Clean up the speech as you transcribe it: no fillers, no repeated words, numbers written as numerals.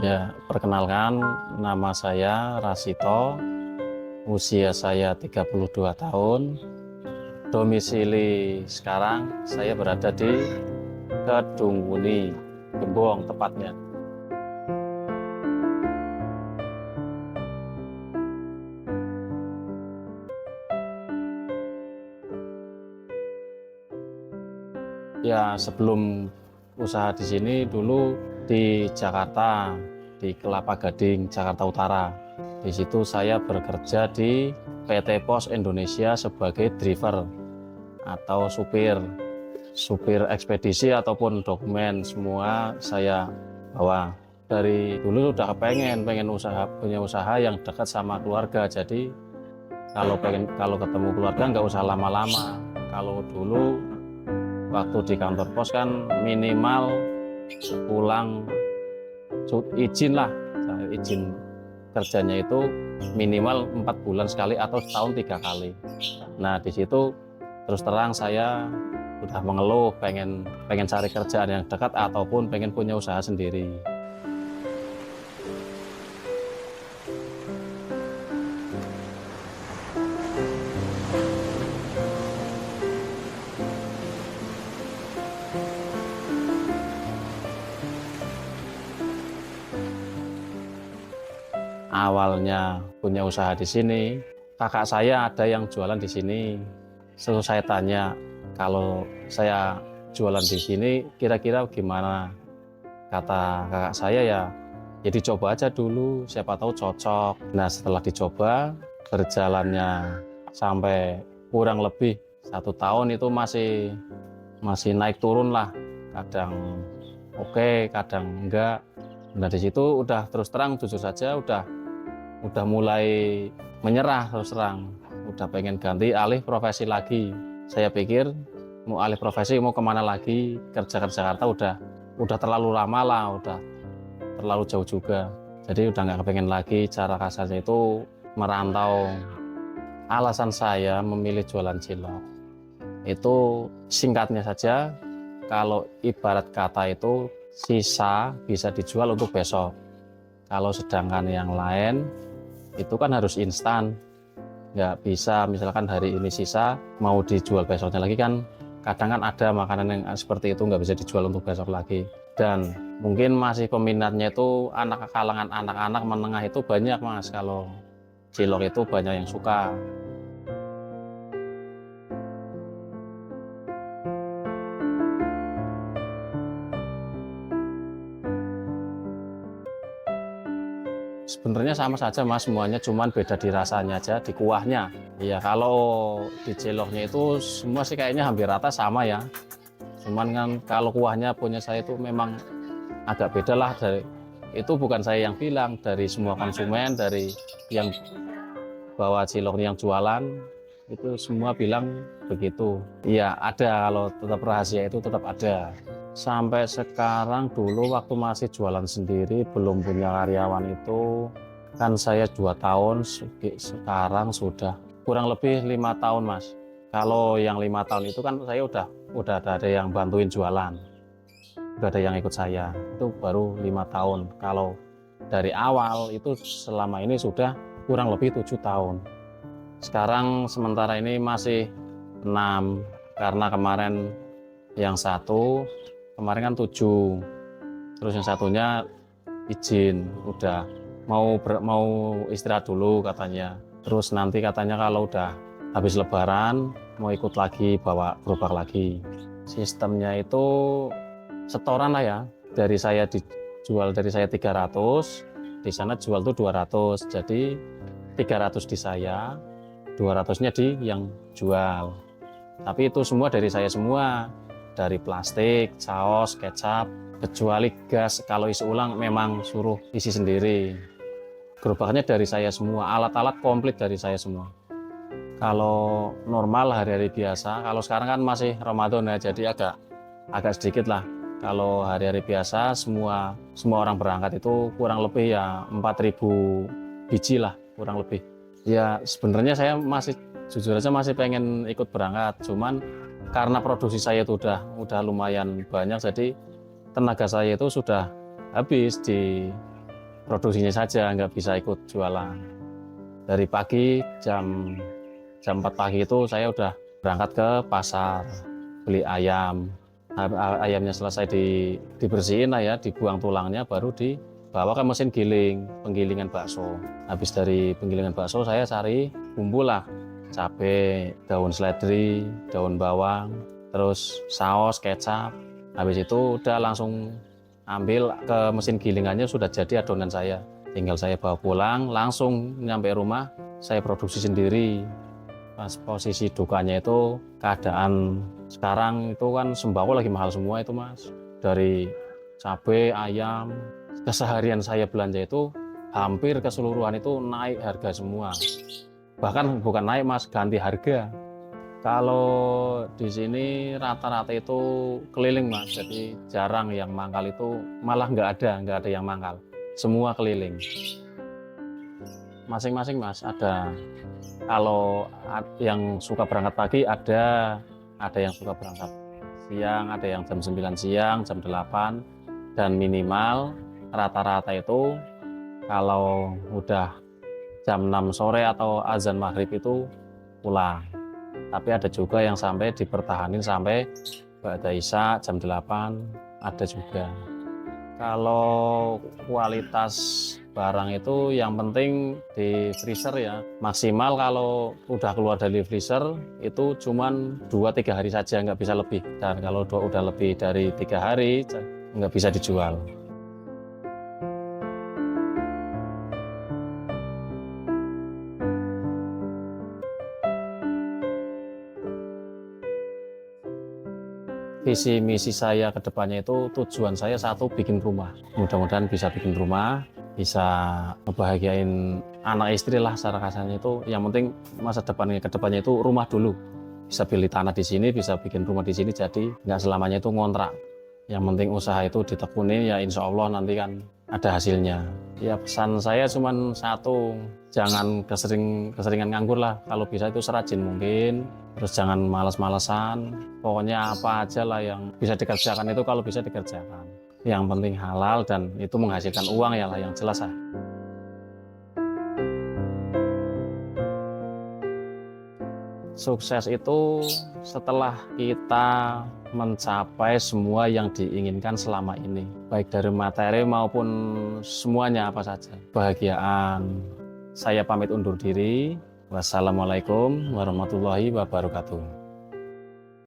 Ya, perkenalkan nama saya Rasito, usia saya 32 tahun, domisili sekarang saya berada di Kedungmuni, Gembong tepatnya. Ya, sebelum usaha di sini dulu di Jakarta, di Kelapa Gading, Jakarta Utara. Di situ saya bekerja di PT Pos Indonesia sebagai driver atau supir ekspedisi ataupun dokumen semua saya bawa. Dari dulu udah pengen punya usaha yang dekat sama keluarga. Jadi kalau ketemu keluarga nggak usah lama-lama. Kalau dulu waktu di kantor pos kan minimal pulang izin lah, izin kerjanya itu minimal 4 bulan sekali atau setahun 3 kali. Nah di situ terus terang saya udah mengeluh pengen cari kerjaan yang dekat ataupun pengen punya usaha sendiri. Awalnya punya usaha di sini, kakak saya ada yang jualan di sini. Terus saya tanya, kalau saya jualan di sini kira-kira gimana? Kata kakak saya ya dicoba aja dulu, siapa tahu cocok. Nah setelah dicoba, berjalannya sampai kurang lebih 1 tahun itu masih naik turun lah. Kadang oke, kadang enggak. Nah di situ udah terus terang jujur saja udah mulai menyerah terus terang, udah pengen ganti alih profesi lagi. Saya pikir mau alih profesi mau kemana lagi, kerja ke Jakarta udah terlalu lama lah, udah terlalu jauh juga. Jadi udah nggak kepengen lagi, cara kasarnya itu merantau. Alasan saya memilih jualan cilok itu singkatnya saja, kalau ibarat kata itu sisa bisa dijual untuk besok. Kalau sedangkan yang lain itu kan harus instan, nggak bisa misalkan hari ini sisa mau dijual besoknya lagi kan. Kadang kan ada makanan yang seperti itu nggak bisa dijual untuk besok lagi. Dan mungkin masih peminatnya itu kalangan anak-anak menengah itu banyak mas, kalau cilok itu banyak yang suka. Sebenarnya sama saja mas, semuanya cuman beda di rasanya aja, di kuahnya. Iya, kalau di ciloknya itu semua sih kayaknya hampir rata sama ya. Cuman kan kalau kuahnya punya saya itu memang agak beda lah. Itu bukan saya yang bilang, dari semua konsumen, dari yang bawa ciloknya yang jualan, itu semua bilang begitu. Iya ada, kalau tetap rahasia itu tetap ada. Sampai sekarang, dulu waktu masih jualan sendiri belum punya karyawan itu kan saya 2 tahun, sekarang sudah kurang lebih 5 tahun mas. Kalau yang 5 tahun itu kan saya udah ada yang bantuin jualan, udah ada yang ikut saya, itu baru 5 tahun. Kalau dari awal itu selama ini sudah kurang lebih 7 tahun. Sekarang sementara ini masih 6, karena kemarin yang satu kemarin kan 7, terus yang satunya izin, udah mau istirahat dulu katanya. Terus nanti katanya kalau udah habis lebaran mau ikut lagi, bawa gerobak lagi. Sistemnya itu setoran lah ya, dari saya 300, di sana jual tuh 200, jadi 300 di saya, 200-nya di yang jual. Tapi itu semua dari saya semua, dari plastik, saus, kecap, kecuali gas. Kalau isi ulang memang suruh isi sendiri. Gerobaknya dari saya semua, alat-alat komplit dari saya semua. Kalau normal hari-hari biasa, kalau sekarang kan masih Ramadan ya, jadi agak sedikit lah. Kalau hari-hari biasa semua orang berangkat itu kurang lebih ya 4.000 biji lah kurang lebih. Ya sebenarnya saya jujur aja masih pengen ikut berangkat, cuman karena produksi saya itu udah lumayan banyak, jadi tenaga saya itu sudah habis di produksinya saja, nggak bisa ikut jualan. Dari pagi jam 4 pagi itu saya udah berangkat ke pasar beli ayam. Ayamnya selesai dibersihin lah ya, dibuang tulangnya, baru dibawa ke mesin giling, penggilingan bakso. Habis dari penggilingan bakso saya cari bumbu lah, cabai, daun seledri, daun bawang, terus saus, kecap. Habis itu udah langsung ambil ke mesin gilingannya, sudah jadi adonan saya. Tinggal saya bawa pulang, langsung nyampe rumah, saya produksi sendiri. Pas posisi dukanya itu keadaan sekarang itu kan sembako lagi mahal semua itu Mas. Dari cabai, ayam, keseharian saya belanja itu hampir keseluruhan itu naik harga semua. Bahkan bukan naik Mas, ganti harga. Kalau di sini rata-rata itu keliling Mas, jadi jarang yang mangkal, itu malah nggak ada yang mangkal. Semua keliling. Masing-masing Mas, ada. Kalau yang suka berangkat pagi ada yang suka berangkat siang, ada yang jam 9 siang, jam 8, dan minimal rata-rata itu kalau udah jam 6 sore atau azan maghrib itu pulang. Tapi ada juga yang sampai dipertahanin sampai ba'da isya jam 8, ada juga. Kalau kualitas barang itu yang penting di freezer ya, maksimal kalau udah keluar dari freezer itu cuman 2-3 hari saja, nggak bisa lebih. Dan kalau udah lebih dari 3 hari nggak bisa dijual. Visi misi saya ke depannya itu, tujuan saya satu, bikin rumah. Mudah-mudahan bisa bikin rumah, bisa ngebahagiain anak istri lah secara kasarnya itu. Yang penting masa depannya ke depannya itu rumah dulu. Bisa beli tanah di sini, bisa bikin rumah di sini, jadi nggak selamanya itu ngontrak. Yang penting usaha itu ditekuni, ya insya Allah nanti kan ada hasilnya. Ya pesan saya cuma satu, jangan keseringan nganggur lah. Kalau bisa itu serajin mungkin, terus jangan malas-malasan. Pokoknya apa aja lah yang bisa dikerjakan itu kalau bisa dikerjakan. Yang penting halal dan itu menghasilkan uang ya lah yang jelas lah. Sukses itu setelah kita mencapai semua yang diinginkan selama ini, baik dari materi maupun semuanya apa saja. Kebahagiaan. Saya pamit undur diri. Wassalamualaikum warahmatullahi wabarakatuh.